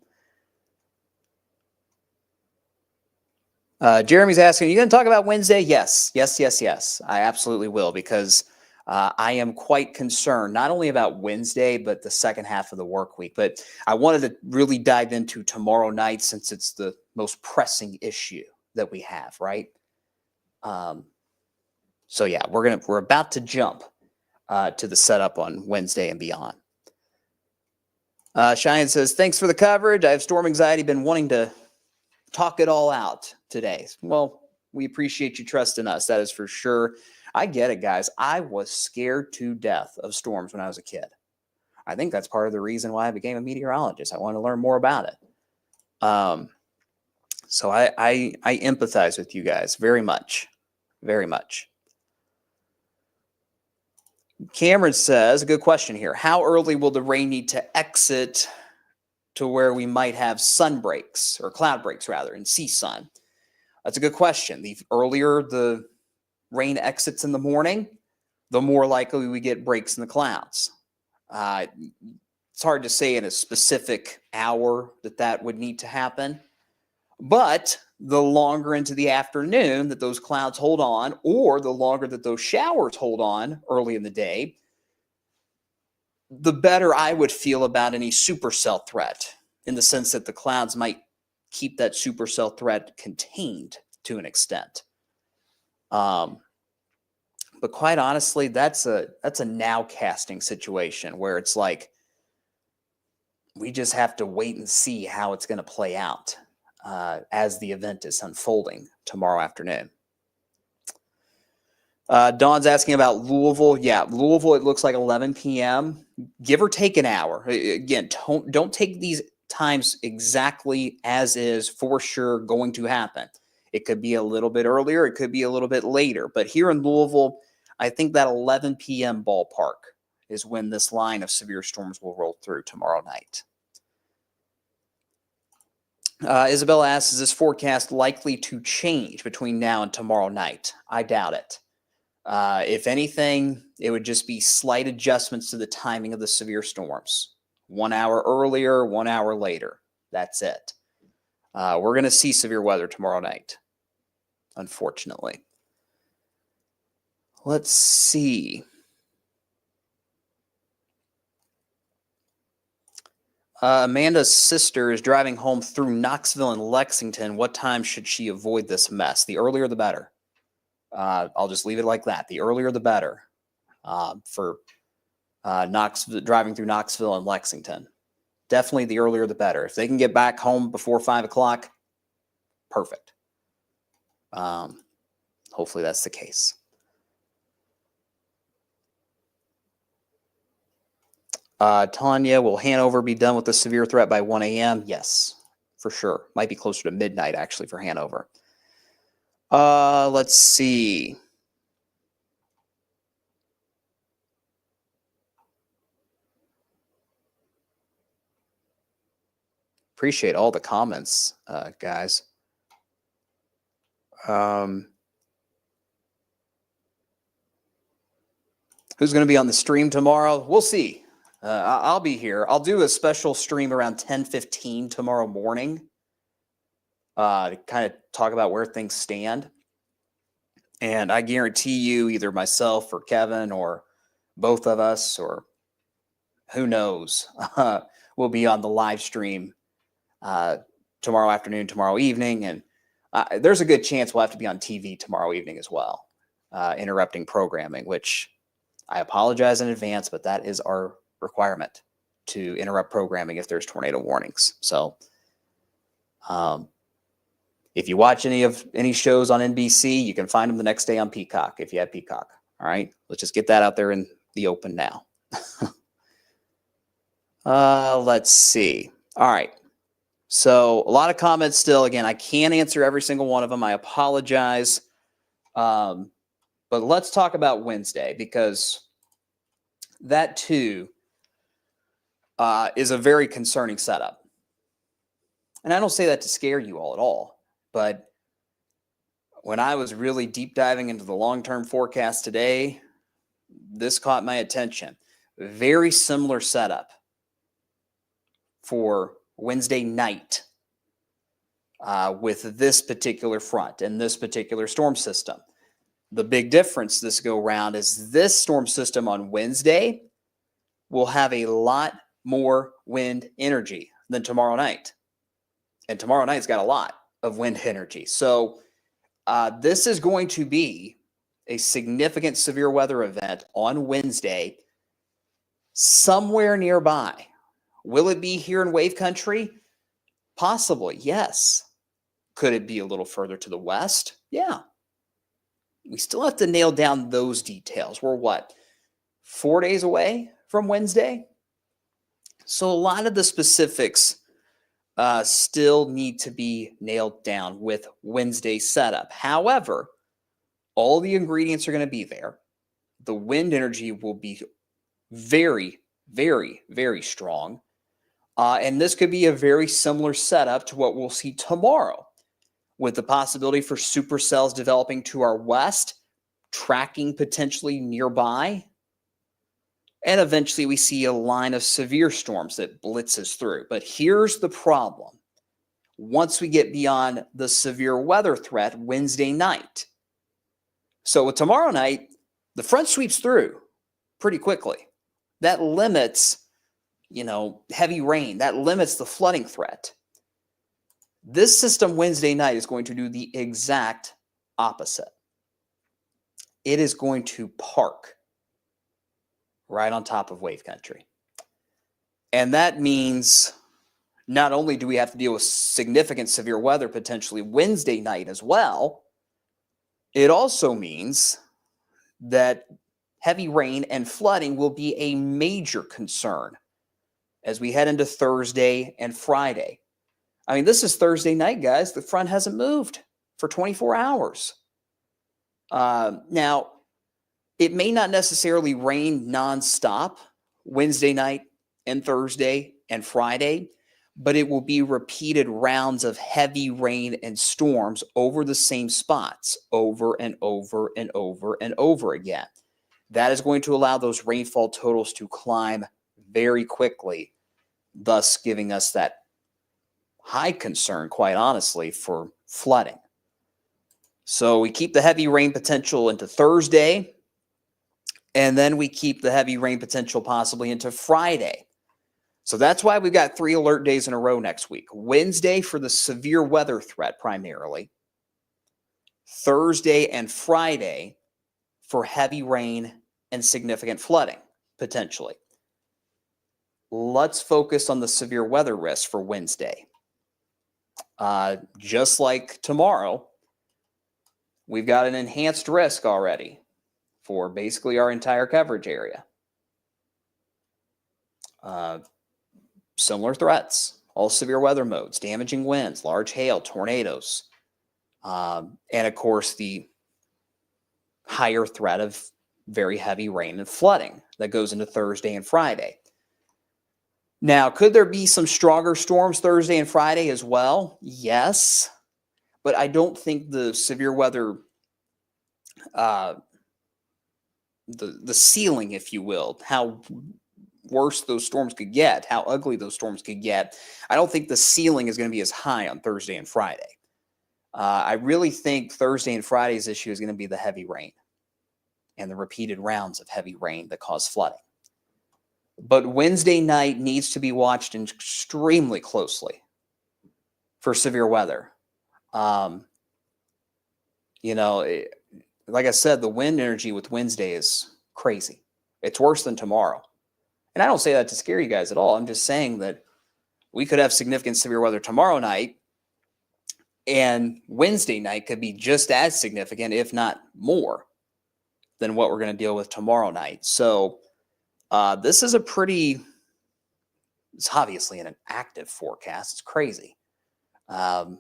Jeremy's asking, are you going to talk about Wednesday? Yes. I absolutely will, because I am quite concerned, not only about Wednesday, but the second half of the work week. But I wanted to really dive into tomorrow night, since it's the most pressing issue that we have, right? So yeah, we're about to jump to the setup on Wednesday and beyond. Cheyenne says, thanks for the coverage. I have storm anxiety, been wanting to talk it all out today. Well, we appreciate you trusting us. That is for sure. I get it, guys. I was scared to death of storms when I was a kid. I think that's part of the reason why I became a meteorologist. I wanted to learn more about it. So I empathize with you guys very much, very much. Cameron says, a good question here. How early will the rain need to exit to where we might have sun breaks, or cloud breaks rather, and see sun? That's a good question. The earlier the rain exits in the morning, the more likely we get breaks in the clouds. It's hard to say in a specific hour that would need to happen, but the longer into the afternoon that those clouds hold on, or the longer that those showers hold on early in the day, the better I would feel about any supercell threat, in the sense that the clouds might keep that supercell threat contained to an extent. But quite honestly, that's a nowcasting situation where it's like we just have to wait and see how it's going to play out as the event is unfolding tomorrow afternoon. Dawn's asking about Louisville. Yeah, Louisville, it looks like 11 p.m., give or take an hour. Again, don't take these times exactly as is for sure going to happen. It could be a little bit earlier. It could be a little bit later. But here in Louisville, I think that 11 p.m. ballpark is when this line of severe storms will roll through tomorrow night. Isabella asks, is this forecast likely to change between now and tomorrow night? I doubt it. If anything, it would just be slight adjustments to the timing of the severe storms. 1 hour earlier, 1 hour later. That's it. We're going to see severe weather tomorrow night, unfortunately. Let's see. Amanda's sister is driving home through Knoxville and Lexington. What time should she avoid this mess? The earlier, the better. I'll just leave it like that. The earlier, the better for driving through Knoxville and Lexington. Definitely the earlier, the better. If they can get back home before 5 o'clock, perfect. Hopefully that's the case. Tanya, will Hanover be done with the severe threat by 1 a.m.? Yes, for sure. Might be closer to midnight, actually, for Hanover. Let's see. Appreciate all the comments, guys. Who's going to be on the stream tomorrow? We'll see. I'll be here. I'll do a special stream around 10:15 tomorrow morning to kind of talk about where things stand. And I guarantee you, either myself or Kevin or both of us, or who knows, we'll be on the live stream tomorrow afternoon, tomorrow evening. And there's a good chance we'll have to be on TV tomorrow evening as well, interrupting programming, which I apologize in advance, but that is our requirement, to interrupt programming if there's tornado warnings. So if you watch any shows on NBC, you can find them the next day on Peacock if you have Peacock. All right, let's just get that out there in the open now. Let's see. All right. So a lot of comments still. Again, I can't answer every single one of them. I apologize. But let's talk about Wednesday, because that too is a very concerning setup. And I don't say that to scare you all at all, but when I was really deep diving into the long-term forecast today, this caught my attention. Very similar setup for Wednesday night with this particular front and this particular storm system. The big difference this go round is this storm system on Wednesday will have a lot more wind energy than tomorrow night. And tomorrow night's got a lot of wind energy. So this is going to be a significant severe weather event on Wednesday somewhere nearby. Will it be here in Wave Country? Possibly, yes. Could it be a little further to the west? Yeah. We still have to nail down those details. We're what, 4 days away from Wednesday? So a lot of the specifics still need to be nailed down with Wednesday's setup. However, all the ingredients are going to be there. The wind energy will be very, very, very strong. And this could be a very similar setup to what we'll see tomorrow, with the possibility for supercells developing to our west, tracking potentially nearby. And eventually we see a line of severe storms that blitzes through. But here's the problem. Once we get beyond the severe weather threat Wednesday night. So with tomorrow night, the front sweeps through pretty quickly. That limits, heavy rain. That limits the flooding threat. This system Wednesday night is going to do the exact opposite. It is going to park right on top of Wave Country. And that means not only do we have to deal with significant severe weather potentially Wednesday night as well, it also means that heavy rain and flooding will be a major concern as we head into Thursday and Friday. I mean, this is Thursday night, guys. The front hasn't moved for 24 hours. Now, it may not necessarily rain nonstop Wednesday night and Thursday and Friday, but it will be repeated rounds of heavy rain and storms over the same spots over and over and over and over again. That is going to allow those rainfall totals to climb very quickly, thus giving us that high concern, quite honestly, for flooding. So we keep the heavy rain potential into Thursday, and then we keep the heavy rain potential possibly into Friday. So that's why we've got 3 alert days in a row next week. Wednesday for the severe weather threat primarily. Thursday and Friday for heavy rain and significant flooding, potentially. Let's focus on the severe weather risk for Wednesday. Just like tomorrow, we've got an enhanced risk already for basically our entire coverage area. Similar threats, all severe weather modes, damaging winds, large hail, tornadoes, and of course the higher threat of very heavy rain and flooding that goes into Thursday and Friday. Now, could there be some stronger storms Thursday and Friday as well? Yes, but I don't think the severe weather, the ceiling, if you will, how worse those storms could get, how ugly those storms could get, I don't think the ceiling is going to be as high on Thursday and Friday. I really think Thursday and Friday's issue is going to be the heavy rain and the repeated rounds of heavy rain that cause flooding. But Wednesday night needs to be watched extremely closely for severe weather. Like I said, the wind energy with Wednesday is crazy. It's worse than tomorrow. And I don't say that to scare you guys at all. I'm just saying that we could have significant severe weather tomorrow night, and Wednesday night could be just as significant, if not more, than what we're going to deal with tomorrow night. So this is it's obviously an active forecast. It's crazy. But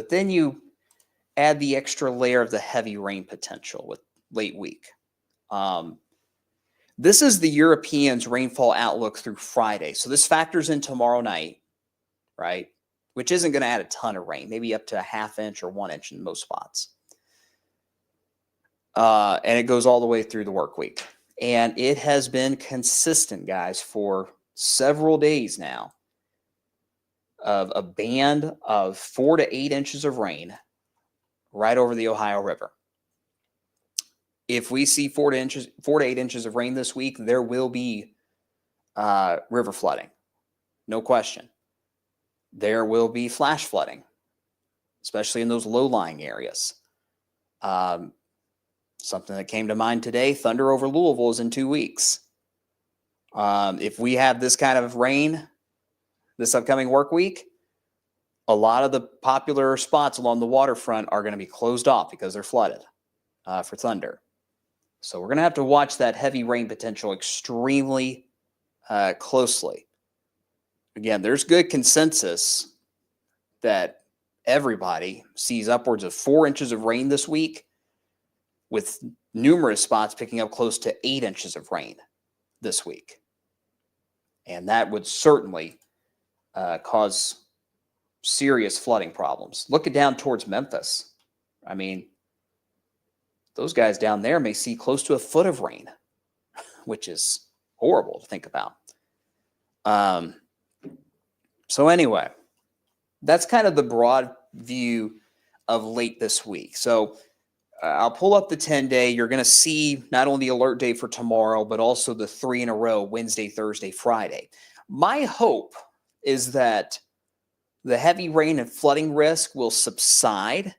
then you add the extra layer of the heavy rain potential with late week. This is the Europeans' rainfall outlook through Friday. So this factors in tomorrow night, right? Which isn't going to add a ton of rain, maybe up to a ½ inch or 1 inch in most spots. And it goes all the way through the work week. And it has been consistent, guys, for several days now of a band of 4 to 8 inches of rain right over the Ohio River. If we see 4 to 8 inches of rain this week, there will be river flooding. No question. There will be flash flooding, especially in those low-lying areas. Something that came to mind today, thunder over Louisville is in 2 weeks. If we have this kind of rain this upcoming work week, a lot of the popular spots along the waterfront are going to be closed off because they're flooded for thunder. So we're going to have to watch that heavy rain potential extremely closely. Again, there's good consensus that everybody sees upwards of 4 inches of rain this week, with numerous spots picking up close to 8 inches of rain this week. And that would certainly cause serious flooding problems. Look down towards Memphis. I mean, those guys down there may see close to a foot of rain, which is horrible to think about. So anyway, that's kind of the broad view of late this week. So I'll pull up the 10-day. You're going to see not only the alert day for tomorrow, but also the 3 in a row, Wednesday, Thursday, Friday. My hope is that the heavy rain and flooding risk will subside.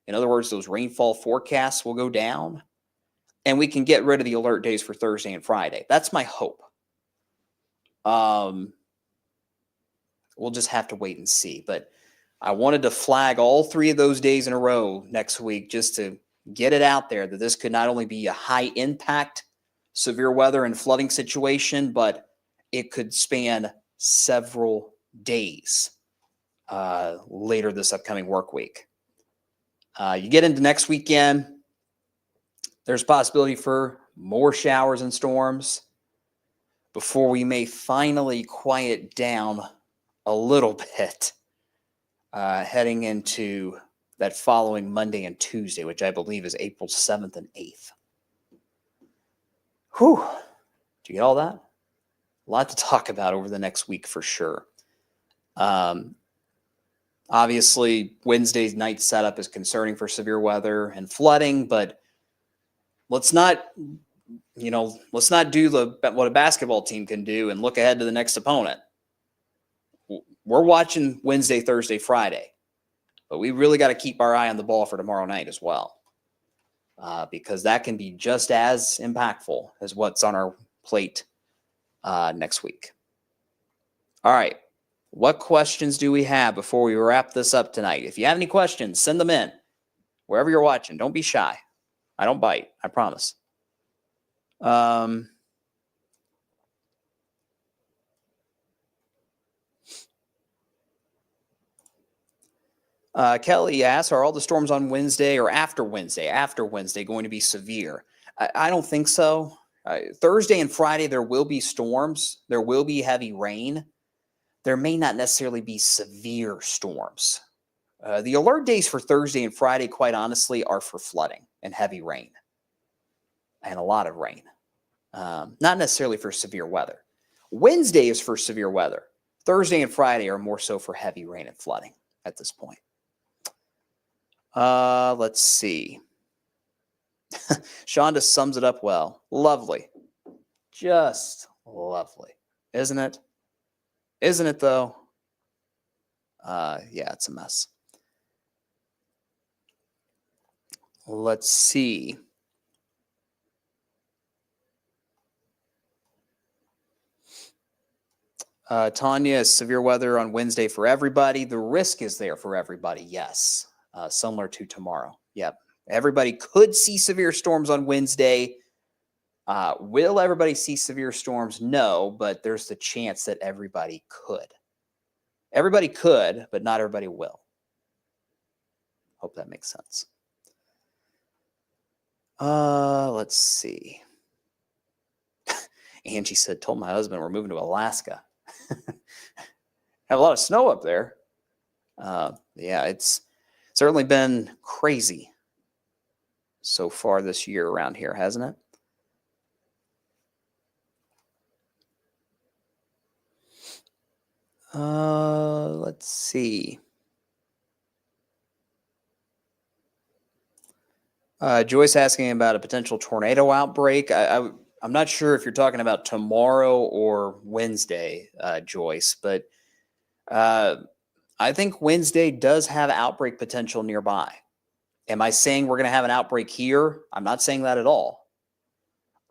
In other words, those rainfall forecasts will go down, and we can get rid of the alert days for Thursday and Friday. That's my hope. We'll just have to wait and see. But I wanted to flag all 3 of those days in a row next week just to get it out there that this could not only be a high impact severe weather and flooding situation, but it could span several days later this upcoming work week. You get into next weekend, there's possibility for more showers and storms before we may finally quiet down a little bit heading into that following Monday and Tuesday, which I believe is April 7th and 8th. Whew. Did you get all that? A lot to talk about over the next week for sure. Obviously, Wednesday's night setup is concerning for severe weather and flooding, but let's not do what a basketball team can do and look ahead to the next opponent. We're watching Wednesday, Thursday, Friday, but we really got to keep our eye on the ball for tomorrow night as well, because that can be just as impactful as what's on our plate next week. All right. What questions do we have before we wrap this up tonight? If you have any questions, send them in wherever you're watching. Don't be shy. I don't bite. I promise. Kelly asks, are all the storms on Wednesday or after Wednesday going to be severe? I don't think so. Thursday and Friday, there will be storms. There will be heavy rain. There may not necessarily be severe storms. The alert days for Thursday and Friday, quite honestly, are for flooding and heavy rain and a lot of rain. Not necessarily for severe weather. Wednesday is for severe weather. Thursday and Friday are more so for heavy rain and flooding at this point. Let's see. Shonda sums it up well. Lovely. Just lovely. Isn't it? Isn't it, though? Yeah, it's a mess. Let's see. Tanya, severe weather on Wednesday for everybody. The risk is there for everybody, yes. Similar to tomorrow. Yep. Everybody could see severe storms on Wednesday. Will everybody see severe storms? No, but there's the chance that everybody could. Everybody could, but not everybody will. Hope that makes sense. Let's see. Angie said, told my husband we're moving to Alaska. Have a lot of snow up there. Yeah, it's certainly been crazy so far this year around here, hasn't it? Let's see. Joyce asking about a potential tornado outbreak. I'm not sure if you're talking about tomorrow or Wednesday, Joyce, but I think Wednesday does have outbreak potential nearby. Am I saying we're going to have an outbreak here? I'm not saying that at all.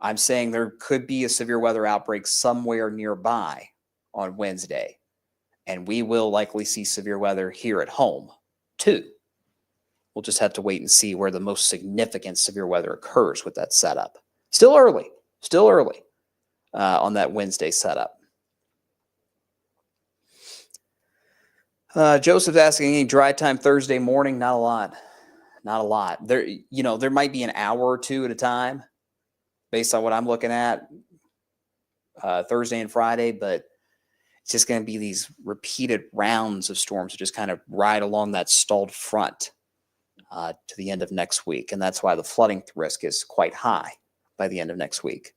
I'm saying there could be a severe weather outbreak somewhere nearby on Wednesday, and we will likely see severe weather here at home too. We'll just have to wait and see where the most significant severe weather occurs with that setup. Still early on that Wednesday setup. Joseph's asking, any dry time Thursday morning? Not a lot. There might be an hour or two at a time based on what I'm looking at Thursday and Friday, but it's just going to be these repeated rounds of storms that just kind of ride along that stalled front to the end of next week. And that's why the flooding risk is quite high by the end of next week.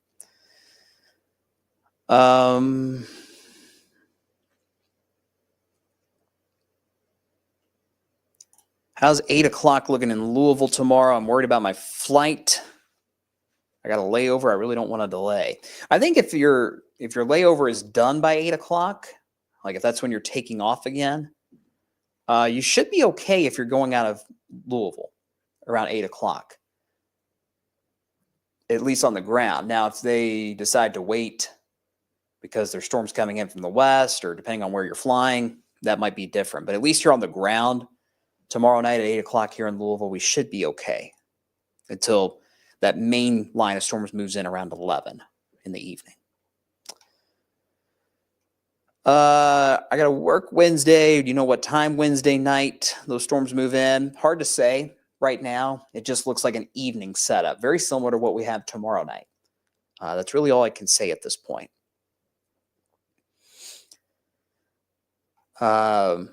How's 8 o'clock looking in Louisville tomorrow? I'm worried about my flight. I got a layover. I really don't want to delay. I think if your layover is done by 8 o'clock, like if that's when you're taking off again, you should be okay if you're going out of Louisville around 8 o'clock, at least on the ground. Now, if they decide to wait because there's storms coming in from the west, or depending on where you're flying, that might be different. But at least you're on the ground tomorrow night at 8 o'clock here in Louisville. We should be okay until that main line of storms moves in around 11 in the evening. I got to work Wednesday. Do you know what time Wednesday night those storms move in? Hard to say right now. It just looks like an evening setup, very similar to what we have tomorrow night. That's really all I can say at this point. Um,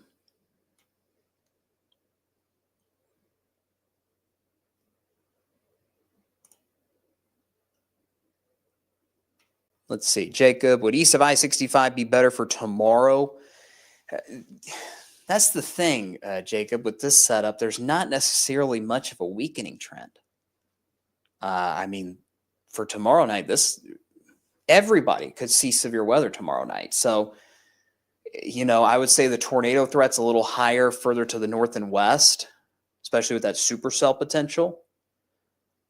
let's see. Jacob, would east of I-65 be better for tomorrow? That's the thing, Jacob, with this setup. There's not necessarily much of a weakening trend. I mean, for tomorrow night, everybody could see severe weather tomorrow night. So, I would say the tornado threat's a little higher further to the north and west, especially with that supercell potential.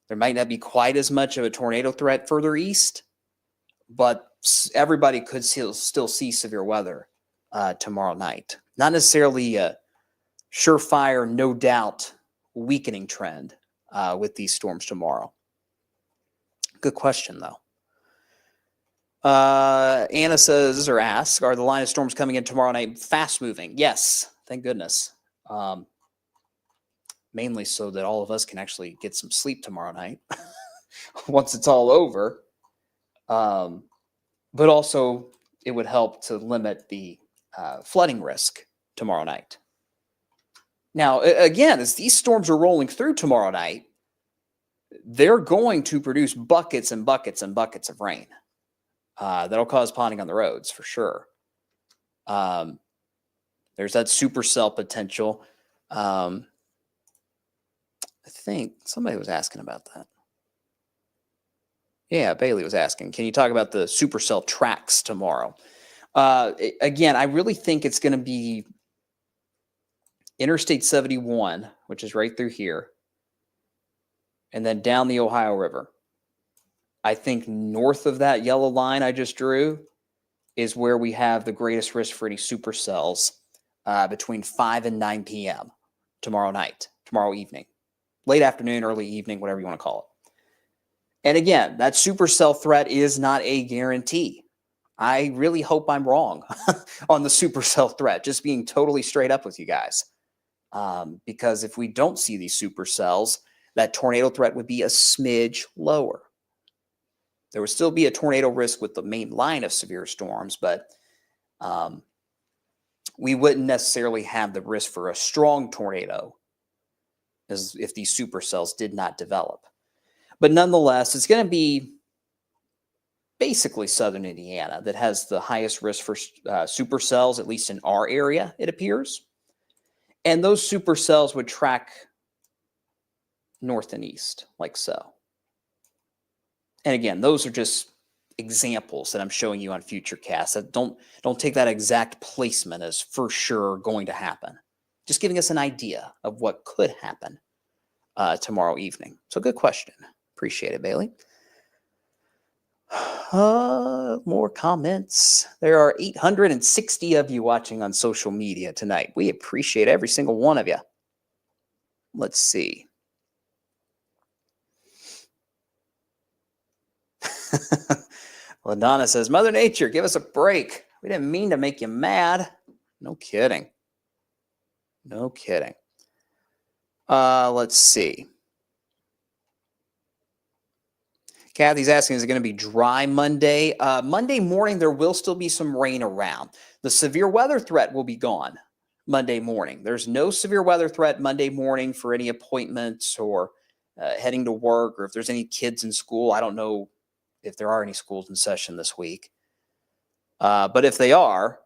There might not be quite as much of a tornado threat further east, but everybody could still see severe weather tomorrow night. Not necessarily a surefire, no doubt, weakening trend with these storms tomorrow. Good question, though. Anna says or asks, are the line of storms coming in tomorrow night fast moving? Yes, thank goodness. Mainly so that all of us can actually get some sleep tomorrow night once it's all over. But also it would help to limit the flooding risk tomorrow night. Now, again, as these storms are rolling through tomorrow night, they're going to produce buckets and buckets and buckets of rain. That'll cause ponding on the roads for sure. There's that supercell potential. I think somebody was asking about that. Yeah, Bailey was asking, can you talk about the supercell tracks tomorrow? Again, I really think it's going to be Interstate 71, which is right through here, and then down the Ohio River. I think north of that yellow line I just drew is where we have the greatest risk for any supercells between 5 and 9 p.m. tomorrow evening, late afternoon, early evening, whatever you want to call it. And again, that supercell threat is not a guarantee. I really hope I'm wrong on the supercell threat, just being totally straight up with you guys. Because if we don't see these supercells, that tornado threat would be a smidge lower. There would still be a tornado risk with the main line of severe storms, but we wouldn't necessarily have the risk for a strong tornado as if these supercells did not develop. But nonetheless, it's going to be basically southern Indiana that has the highest risk for supercells, at least in our area, it appears. And those supercells would track north and east, like so. And again, those are just examples that I'm showing you on Futurecast. Don't take that exact placement as for sure going to happen. Just giving us an idea of what could happen tomorrow evening. So good question. Appreciate it, Bailey. More comments. There are 860 of you watching on social media tonight. We appreciate every single one of you. Let's see. LaDonna says, Mother Nature, give us a break. We didn't mean to make you mad. No kidding. No kidding. Let's see. Kathy's asking, is it going to be dry Monday? Monday morning, there will still be some rain around. The severe weather threat will be gone Monday morning. There's no severe weather threat Monday morning for any appointments or heading to work, or if there's any kids in school. I don't know if there are any schools in session this week. But if they are,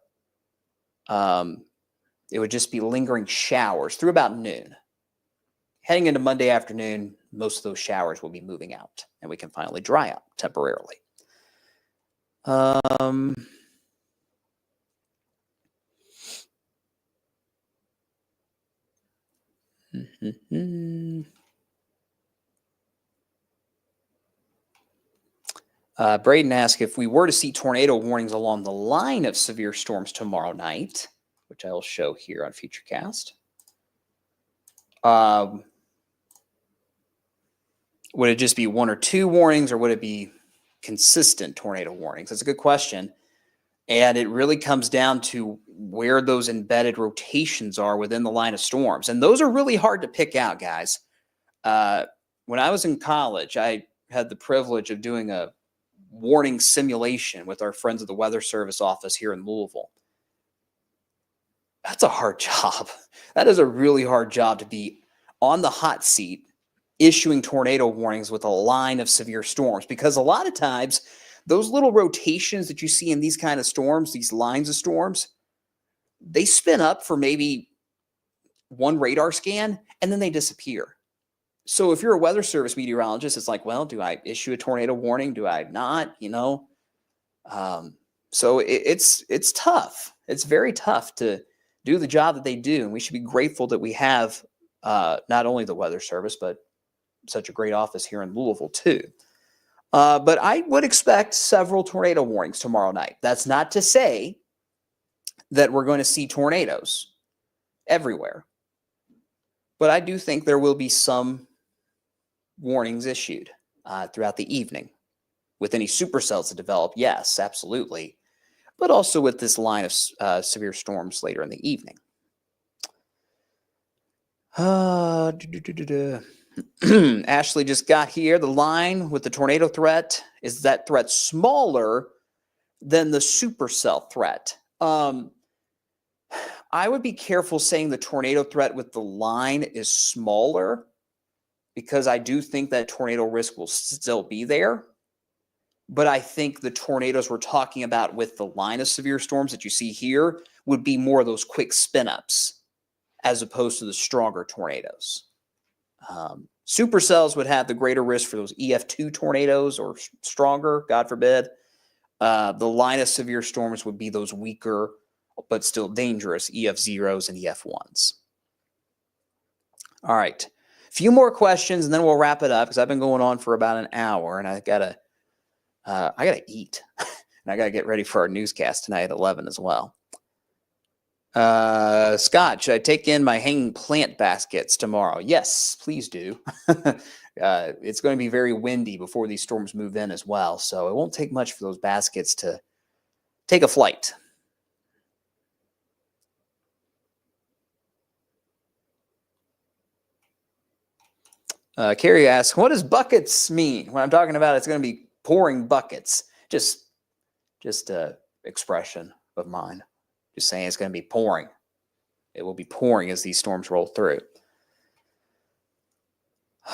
it would just be lingering showers through about noon. Heading into Monday afternoon, most of those showers will be moving out, and we can finally dry out temporarily. Braden asked if we were to see tornado warnings along the line of severe storms tomorrow night, which I'll show here on Futurecast. Would it just be one or two warnings, or would it be consistent tornado warnings? That's a good question. And it really comes down to where those embedded rotations are within the line of storms. And those are really hard to pick out, guys. When I was in college, I had the privilege of doing a warning simulation with our friends at the Weather Service office here in Louisville. That's a hard job. That is a really hard job to be on the hot seat issuing tornado warnings with a line of severe storms, because a lot of times those little rotations that you see in these kind of storms, these lines of storms, they spin up for maybe one radar scan and then they disappear. So if you're a weather service meteorologist, it's like, well, do I issue a tornado warning? Do I not? So it's tough. It's very tough to do the job that they do, and we should be grateful that we have not only the weather service but such a great office here in Louisville too. But I would expect several tornado warnings tomorrow night. That's not to say that we're going to see tornadoes everywhere, but I do think there will be some warnings issued throughout the evening. With any supercells that develop, yes, absolutely, but also with this line of severe storms later in the evening. Ashley just got here. The line with the tornado threat, is that threat smaller than the supercell threat? I would be careful saying the tornado threat with the line is smaller, because I do think that tornado risk will still be there. But I think the tornadoes we're talking about with the line of severe storms that you see here would be more of those quick spin-ups as opposed to the stronger tornadoes. Supercells would have the greater risk for those EF2 tornadoes or stronger, God forbid. The line of severe storms would be those weaker but still dangerous EF0s and EF1s. All right. A few more questions and then we'll wrap it up, because I've been going on for about an hour and I gotta eat and I gotta get ready for our newscast tonight at 11 as well. Scott, should I take in my hanging plant baskets tomorrow? Yes, please do. It's going to be very windy before these storms move in as well, so it won't take much for those baskets to take a flight. Carrie asks, what does buckets mean? When I'm talking about it's going to be pouring buckets, just a expression of mine. Just saying it's going to be pouring. It will be pouring as these storms roll through.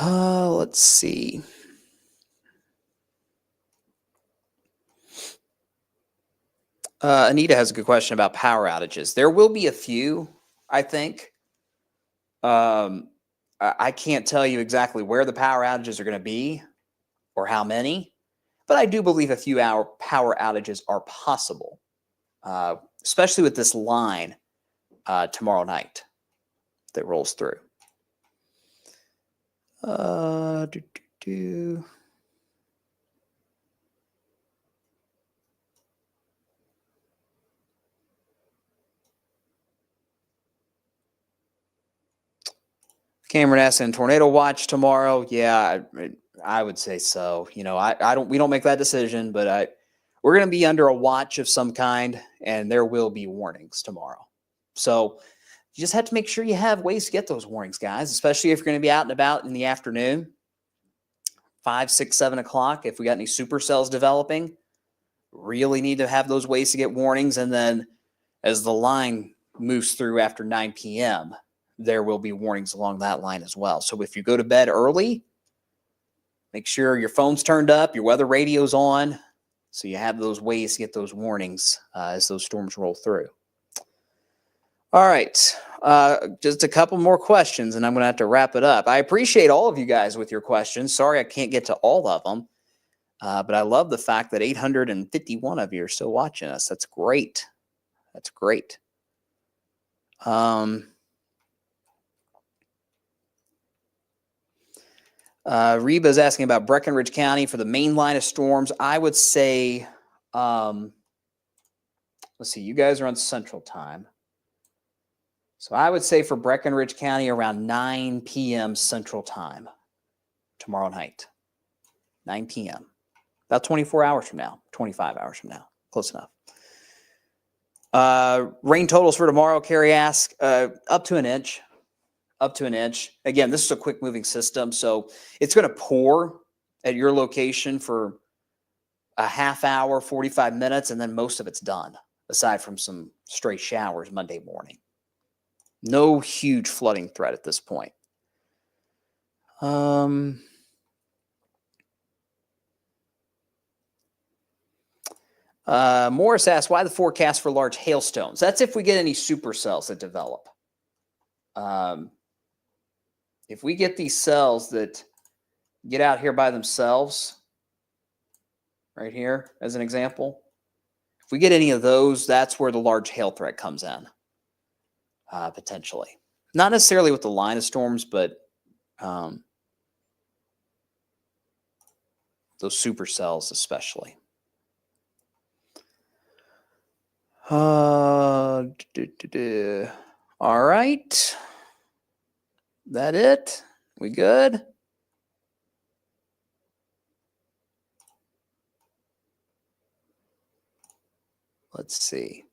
Let's see. Anita has a good question about power outages. There will be a few, I think. I can't tell you exactly where the power outages are going to be or how many, but I do believe a few power outages are possible, especially with this line tomorrow night that rolls through. Cameron asking, tornado watch tomorrow? Yeah, I would say so. We don't make that decision, but we're going to be under a watch of some kind, and there will be warnings tomorrow. So you just have to make sure you have ways to get those warnings, guys, especially if you're going to be out and about in the afternoon, 5, 6, 7 o'clock. If we got any supercells developing, really need to have those ways to get warnings. And then as the line moves through after 9 p.m., there will be warnings along that line as well. So if you go to bed early, make sure your phone's turned up, your weather radio's on, so you have those ways to get those warnings as those storms roll through. All right, just a couple more questions, and I'm going to have to wrap it up. I appreciate all of you guys with your questions. Sorry I can't get to all of them, but I love the fact that 851 of you are still watching us. That's great. That's great. Reba's asking about Breckinridge County for the main line of storms. I would say, let's see, you guys are on Central Time. So I would say for Breckinridge County around 9 p.m. Central Time tomorrow night. 9 p.m. About 24 hours from now, 25 hours from now. Close enough. Rain totals for tomorrow, Carrie asks, up to an inch. Up to an inch. Again, this is a quick moving system, so it's going to pour at your location for a half hour, 45 minutes, and then most of it's done, aside from some stray showers Monday morning. No huge flooding threat at this point. Morris asks, why the forecast for large hailstones? That's if we get any supercells that develop. If we get these cells that get out here by themselves, right here as an example, if we get any of those, that's where the large hail threat comes in, potentially. Not necessarily with the line of storms, but those supercells especially. All right. That it? We good? Let's see.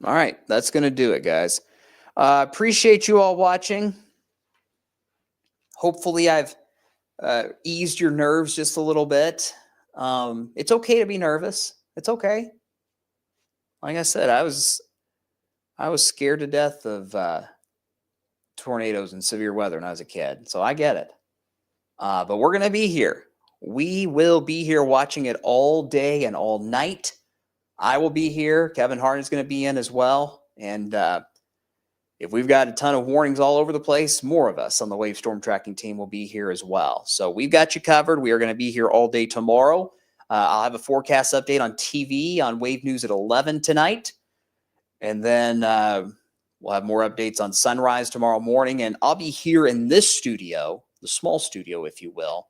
All right. That's going to do it, guys. Appreciate you all watching. Hopefully I've eased your nerves just a little bit. It's okay to be nervous. It's okay. Like I said, I was scared to death of tornadoes and severe weather when I was a kid. So I get it. But we're going to be here. We will be here watching it all day and all night. I will be here. Kevin Harden's going to be in as well. And if we've got a ton of warnings all over the place, more of us on the Wave Storm Tracking team will be here as well. So we've got you covered. We are going to be here all day tomorrow. I'll have a forecast update on TV on Wave News at 11 tonight. And then we'll have more updates on sunrise tomorrow morning. And I'll be here in this studio, the small studio, if you will,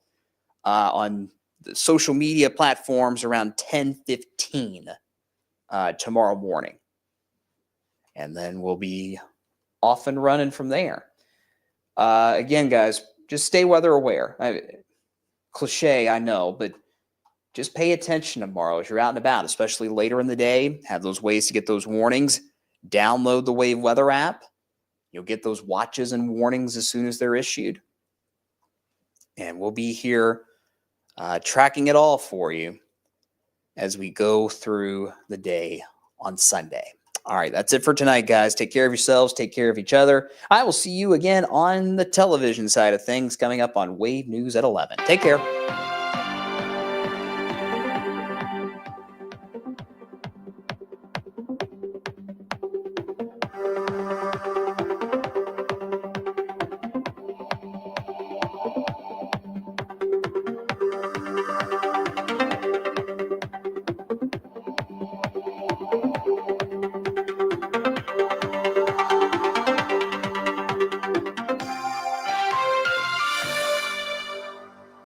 on the social media platforms around 10:15 tomorrow morning. And then we'll be off and running from there. Again, guys, just stay weather aware. Cliche, I know, but just pay attention tomorrow as you're out and about, especially later in the day. Have those ways to get those warnings. Download the Wave Weather app. You'll get those watches and warnings as soon as they're issued. And we'll be here tracking it all for you as we go through the day on Sunday. All right, that's it for tonight, guys. Take care of yourselves. Take care of each other. I will see you again on the television side of things coming up on Wave News at 11. Take care.